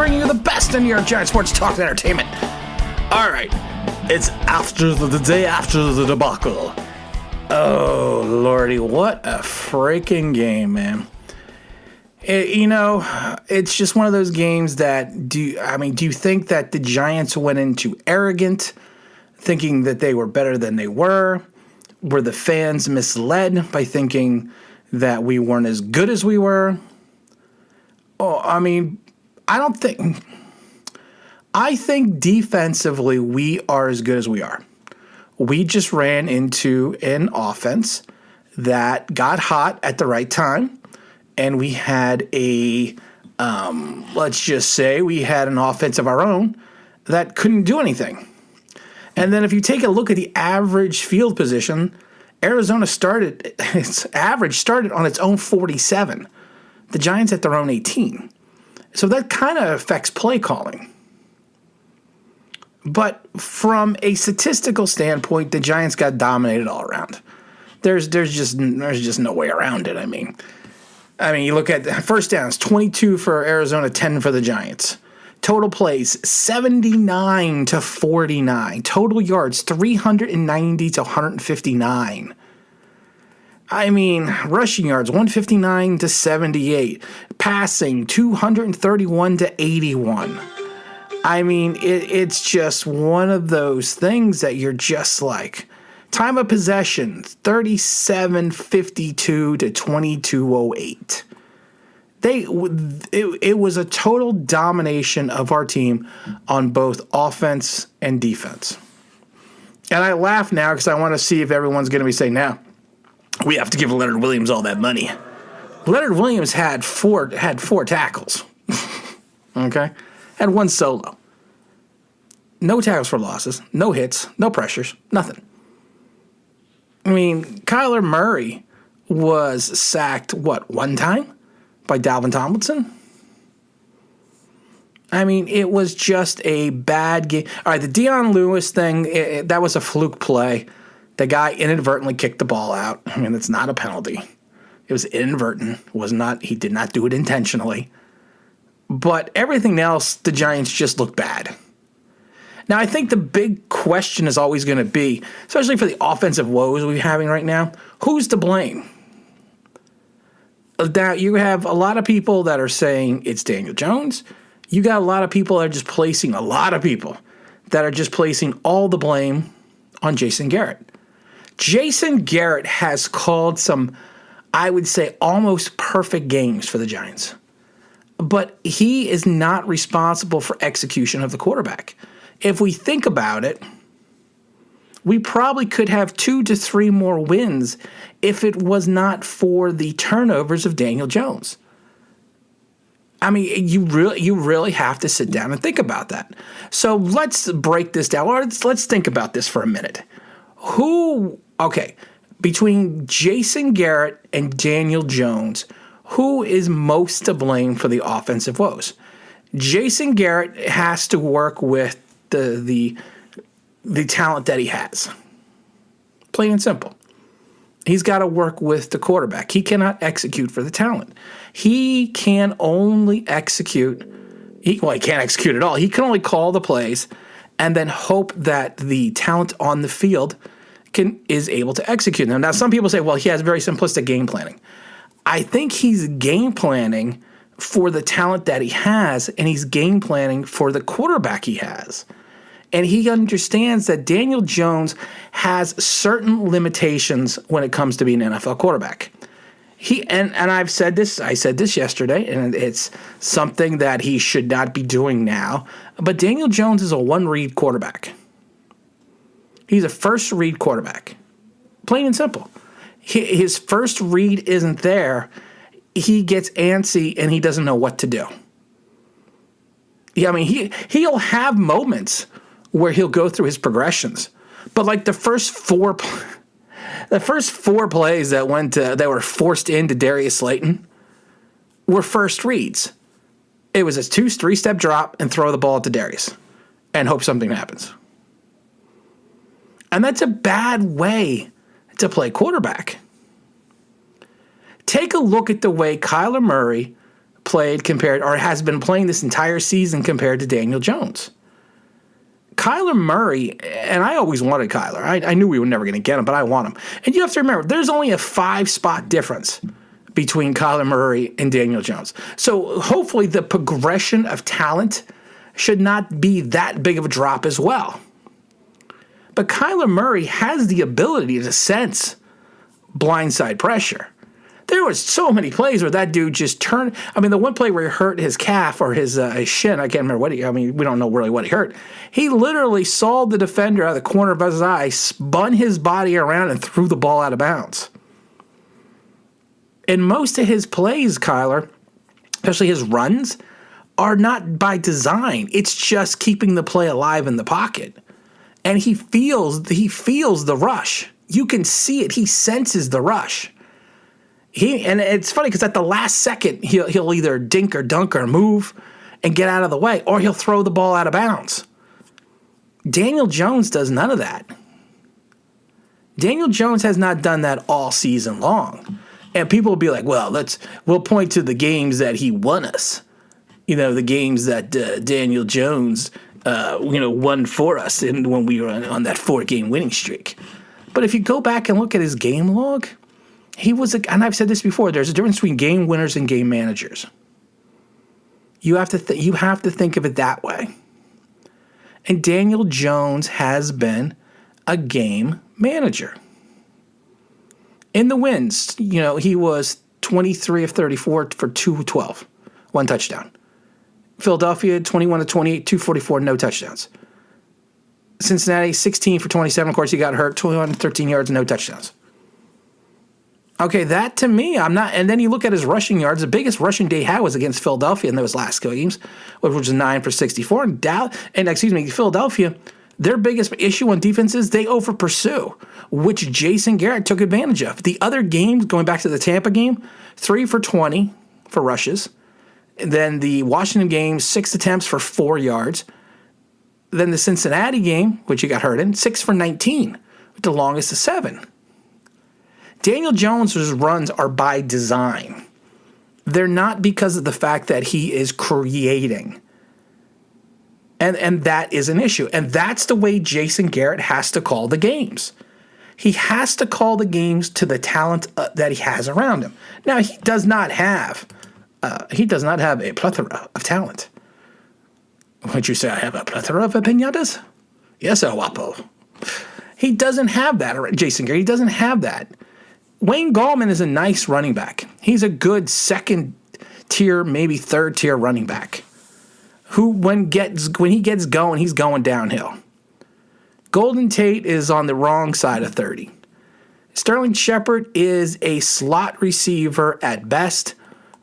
bringing you the best in New York Giants sports talk and entertainment. All right, it's after the day after the debacle. Oh, Lordy, what a freaking game, man. It's just one of those games that, do you think that the Giants went into arrogant, thinking that they were better than they were? Were the fans misled by thinking that we weren't as good as we were? I think defensively we are as good as we are. We just ran into an offense that got hot at the right time, and we had let's just say we had an offense of our own that couldn't do anything. And then if you take a look at the average field position, Arizona its average started on its own 47. The Giants at their own 18. So that kind of affects play calling. But from a statistical standpoint, the Giants got dominated all around. There's just no way around it. I mean, you look at first downs, 22 for Arizona, 10 for the Giants. Total plays, 79 to 49. Total yards, 390 to 159. Rushing yards, 159 to 78. Passing, 231 to 81. It's just one of those things that you're just like. Time of possession, 37:52 to 22:08. It was a total domination of our team on both offense and defense. And I laugh now because I want to see if everyone's going to be saying, now, we have to give Leonard Williams all that money. Leonard Williams had four tackles. Okay? Had one solo. No tackles for losses, no hits, no pressures, nothing. Kyler Murray was sacked, one time? By Dalvin Tomlinson? It was just a bad game. All right, the Deion Lewis thing, that was a fluke play. The guy inadvertently kicked the ball out. It's not a penalty. It was inadvertent. He did not do it intentionally. But everything else, the Giants just looked bad. Now, I think the big question is always going to be, especially for the offensive woes we're having right now, who's to blame? Now, you have a lot of people that are saying it's Daniel Jones. You got a lot of people that are just placing all the blame on Jason Garrett. Jason Garrett has called some, I would say, almost perfect games for the Giants. But he is not responsible for execution of the quarterback. If we think about it, we probably could have 2 to 3 more wins if it was not for the turnovers of Daniel Jones. You really have to sit down and think about that. So let's break this down. Let's think about this for a minute. Between Jason Garrett and Daniel Jones, who is most to blame for the offensive woes? Jason Garrett has to work with the talent that he has. Plain and simple. He's got to work with the quarterback. He cannot execute for the talent. He can only execute. He can't execute at all. He can only call the plays and then hope that the talent on the field is able to execute them. Now, some people say, well, he has very simplistic game planning. I think he's game planning for the talent that he has, and he's game planning for the quarterback he has. And he understands that Daniel Jones has certain limitations when it comes to being an NFL quarterback. And I said this yesterday, and it's something that he should not be doing now. But Daniel Jones is a one-read quarterback. He's a first-read quarterback. Plain and simple. His first read isn't there. He gets antsy, and he doesn't know what to do. He'll have moments where he'll go through his progressions. But like the first four plays that were forced into Darius Slayton were first reads. It was a 2-3 step drop and throw the ball to Darius and hope something happens. And that's a bad way to play quarterback. Take a look at the way Kyler Murray played compared, or has been playing this entire season compared to Daniel Jones. Kyler Murray, and I always wanted Kyler. I knew we were never going to get him, but I want him. And you have to remember, there's only a 5-spot difference between Kyler Murray and Daniel Jones. So hopefully the progression of talent should not be that big of a drop as well. But Kyler Murray has the ability to sense blindside pressure. There was so many plays where that dude just turned. I mean, the one play where he hurt his calf or his shin, I can't remember what we don't know really what he hurt. He literally saw the defender out of the corner of his eye, spun his body around, and threw the ball out of bounds. And most of his plays, Kyler, especially his runs, are not by design. It's just keeping the play alive in the pocket. And he feels the rush. You can see it. He senses the rush. And it's funny because at the last second, he'll either dink or dunk or move and get out of the way, or he'll throw the ball out of bounds. Daniel Jones does none of that. Daniel Jones has not done that all season long. And people will be like, well, we'll point to the games that he won us. The games that Daniel Jones, won for us when we were on that 4-game winning streak. But if you go back and look at his game log, and I've said this before, there's a difference between game winners and game managers. You have to think of it that way. And Daniel Jones has been a game manager. In the wins, he was 23 of 34 for 212, 1 touchdown. Philadelphia, 21 of 28, 244, no touchdowns. Cincinnati, 16 for 27. Of course, he got hurt, 213 yards, no touchdowns. Okay, that to me, I'm not. And then you look at his rushing yards. The biggest rushing day he had was against Philadelphia in those last games, which was 9 for 64. Philadelphia, their biggest issue on defense is they over-pursue, which Jason Garrett took advantage of. The other games, going back to the Tampa game, 3 for 20 for rushes. Then the Washington game, 6 attempts for 4 yards. Then the Cincinnati game, which he got hurt in, 6 for 19, with the longest of 7. Daniel Jones' runs are by design. They're not because of the fact that he is creating. And that is an issue. And that's the way Jason Garrett has to call the games. He has to call the games to the talent that he has around him. Now, he does not have a plethora of talent. Would you say I have a plethora of opiniones? Yes, El Guapo. He doesn't have that, Jason Garrett. He doesn't have that. Wayne Gallman is a nice running back. He's a good second-tier, maybe third-tier running back who, when he gets going, he's going downhill. Golden Tate is on the wrong side of 30. Sterling Shepard is a slot receiver at best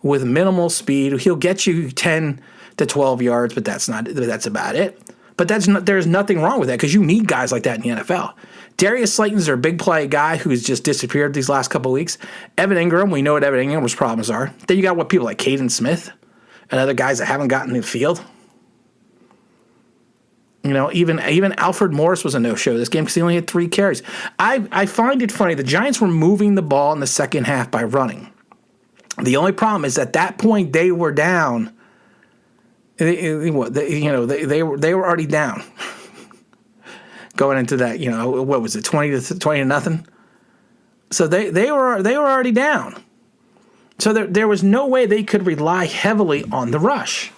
with minimal speed. He'll get you 10 to 12 yards, but that's about it. But there's nothing wrong with that because you need guys like that in the NFL. Darius Slayton's their big play guy who's just disappeared these last couple of weeks. Evan Ingram, we know what Evan Ingram's problems are. Then you got people like Caden Smith and other guys that haven't gotten in the field. Even Alfred Morris was a no-show this game because he only had 3 carries. I find it funny. The Giants were moving the ball in the second half by running. The only problem is at that point they were down. They were already down going into that. What was it, 20 to nothing? So they were already down. So there was no way they could rely heavily on the rush,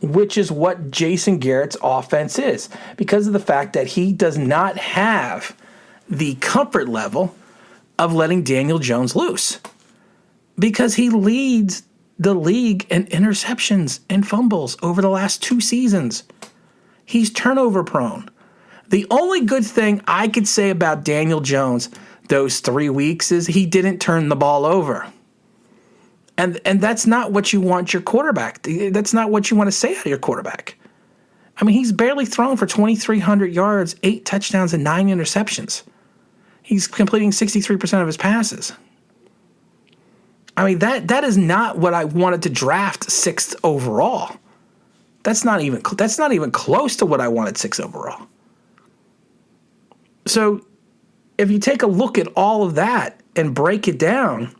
which is what Jason Garrett's offense is, because of the fact that he does not have the comfort level of letting Daniel Jones loose, because he leads the league in interceptions and fumbles over the last 2 seasons. He's turnover prone. The only good thing I could say about Daniel Jones those 3 weeks is he didn't turn the ball over. And that's not what you want your quarterback. That's not what you want to say out of your quarterback. I mean, he's barely thrown for 2,300 yards, 8 touchdowns, and 9 interceptions. He's completing 63% of his passes. I mean, that is not what I wanted to draft 6th overall. That's not even close to what I wanted 6th overall. So if you take a look at all of that and break it down,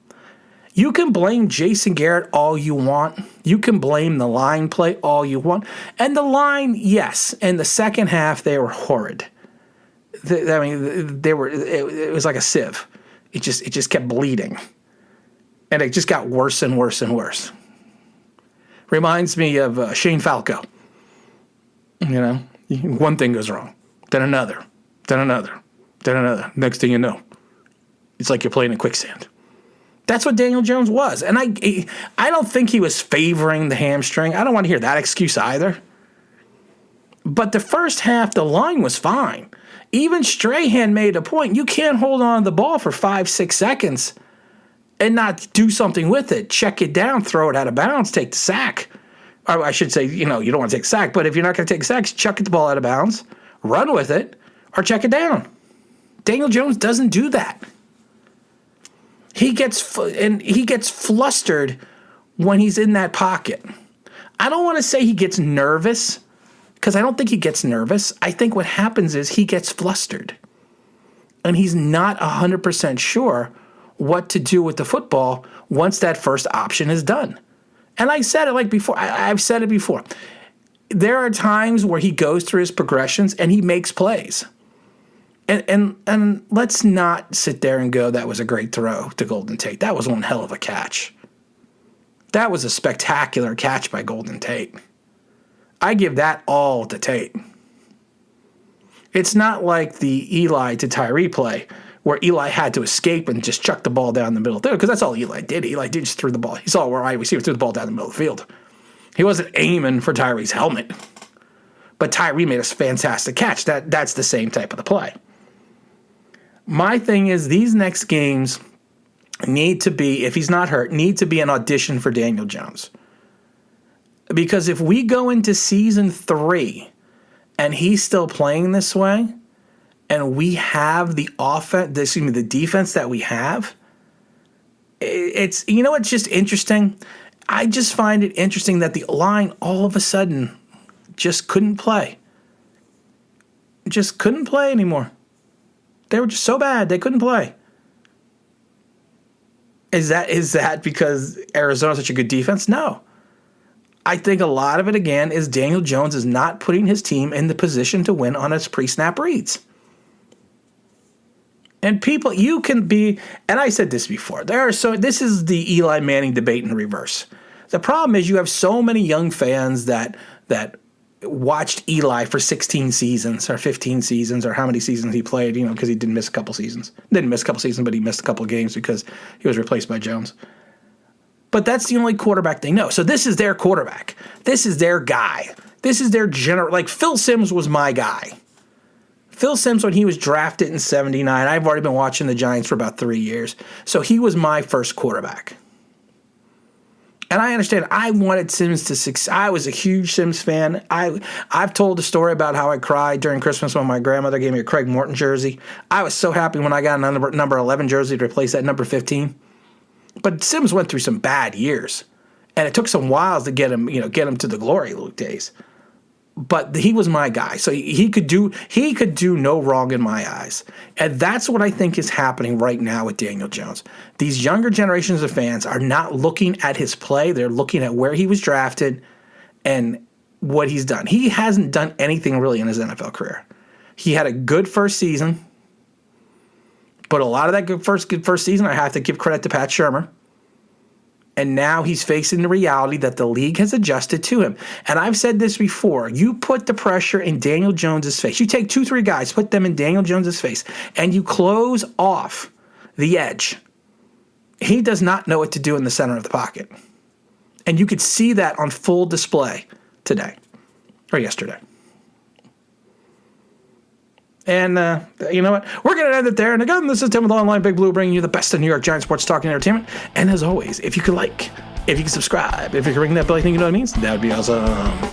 You can blame Jason Garrett all you want. You can blame the line play all you want. And the line, yes, in the second half, they were horrid. It was like a sieve. It just kept bleeding. And it just got worse and worse and worse. Reminds me of Shane Falco. One thing goes wrong, then another, then another, then another. Next thing you know, it's like you're playing in quicksand. That's what Daniel Jones was. And I don't think he was favoring the hamstring. I don't want to hear that excuse either. But the first half, the line was fine. Even Strahan made a point. You can't hold on to the ball for 5-6 seconds and not do something with it. Check it down, throw it out of bounds, take the sack. Or I should say, you don't want to take a sack, but if you're not going to take sacks, chuck the ball out of bounds, run with it, or check it down. Daniel Jones doesn't do that. He gets flustered when he's in that pocket. I don't want to say he gets nervous, because I don't think he gets nervous. I think what happens is he gets flustered. And he's not 100% sure what to do with the football once that first option is done. And I said it before. I've said it before. There are times where he goes through his progressions and he makes plays. And let's not sit there and go, that was a great throw to Golden Tate. That was one hell of a catch. That was a spectacular catch by Golden Tate. I give that all to Tate. It's not like the Eli to Tyree play where Eli had to escape and just chuck the ball down the middle there, because that's all Eli did. Eli did just threw the ball. He saw where wide receiver threw the ball down the middle of the field. He wasn't aiming for Tyree's helmet. But Tyree made a fantastic catch. That's the same type of the play. My thing is, these next games need to be, if he's not hurt, need to be an audition for Daniel Jones. Because if we go into season 3 and he's still playing this way, and we have the defense that we have, it's just interesting. I just find it interesting that the line all of a sudden just couldn't play. Just couldn't play anymore. They were just so bad they couldn't play. Is that because Arizona's such a good defense? No. I think a lot of it, again, is Daniel Jones is not putting his team in the position to win on his pre-snap reads. And people, you can be, and I said this before, this is the Eli Manning debate in reverse. The problem is you have so many young fans that watched Eli for 16 seasons or 15 seasons or how many seasons he played, because he didn't miss a couple seasons. Didn't miss a couple seasons, but he missed a couple games because he was replaced by Jones. But that's the only quarterback they know. So this is their quarterback. This is their guy. This is their like Phil Simms was my guy. Phil Simms, when he was drafted in 79, I've already been watching the Giants for about 3 years. So he was my first quarterback. And I understand I wanted Simms to succeed. I was a huge Simms fan. I've told the story about how I cried during Christmas when my grandmother gave me a Craig Morton jersey. I was so happy when I got a number 11 jersey to replace that number 15. But Simms went through some bad years. And it took some while to get him to the glory days. But he was my guy, so he could do no wrong in my eyes. And that's what I think is happening right now with Daniel Jones. These younger generations of fans are not looking at his play. They're looking at where he was drafted and what he's done. He hasn't done anything really in his NFL career. He had a good first season, but a lot of that good first season, I have to give credit to Pat Shurmur. And now he's facing the reality that the league has adjusted to him. And I've said this before. You put the pressure in Daniel Jones's face. You take 2-3 guys, put them in Daniel Jones's face, and you close off the edge. He does not know what to do in the center of the pocket. And you could see that on full display today or yesterday. And you know what? We're going to end it there. And again, this is Tim with Online Big Blue, bringing you the best of New York Giants sports talk and entertainment. And as always, if you could subscribe, if you could ring that bell, you know what it means? That would be awesome.